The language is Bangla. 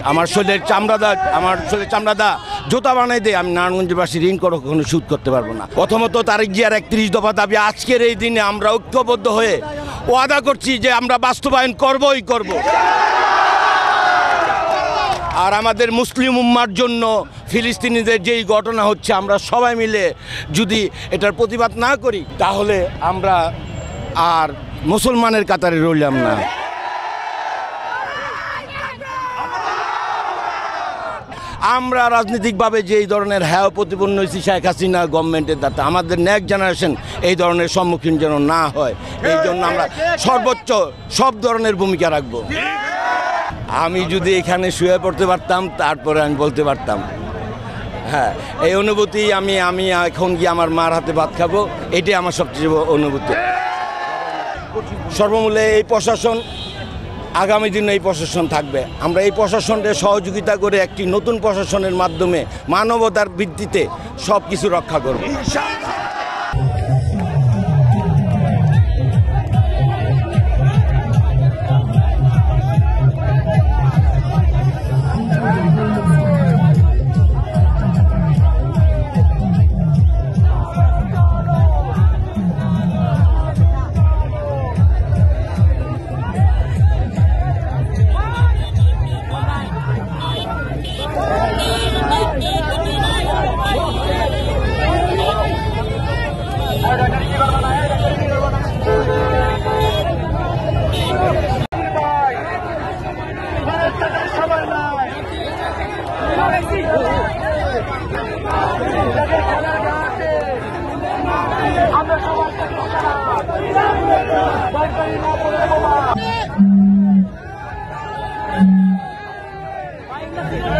আমার শরীরের চামড়াদা জুতা বানাই দেয়, আমি নারায়ণগঞ্জবাসী ঋণ কখনো শোধ করতে পারবো না। প্রথমত তারেক জিয়ার 31 দফা দাবি আজকের এই দিনে আমরা ঐক্যবদ্ধ হয়ে ওয়াদা করছি যে আমরা বাস্তবায়ন করবই করব। আর আমাদের মুসলিম উম্মার জন্য ফিলিস্তিনিদের যেই ঘটনা হচ্ছে, আমরা সবাই মিলে যদি এটার প্রতিবাদ না করি তাহলে আমরা আর মুসলমানের কাতারে রইলাম না। আমরা রাজনৈতিকভাবে যে এই ধরনের হ্যায় প্রতিপন্ন হয়েছি শেখ হাসিনা গভর্নমেন্টের দ্বারা, আমাদের নেক্সট জেনারেশন এই ধরনের সম্মুখীন যেন না হয়, এই জন্য আমরা সর্বোচ্চ সব ধরনের ভূমিকা রাখব। আমি যদি এখানে শুয়ে পড়তে পারতাম তারপরে আমি বলতে পারতাম, হ্যাঁ এই অনুভূতি আমি এখন গিয়ে আমার মার হাতে ভাত খাবো, এটাই আমার সবচেয়ে অনুভূতি। সর্বমূলে এই প্রশাসন, আগামী দিনে এই প্রশাসন থাকবে। আমরা এই প্রশাসনের সহযোগিতা করে একটি নতুন প্রশাসনের মাধ্যমে মানবতার ভিত্তিতে সব কিছু রক্ষা করব। আমরা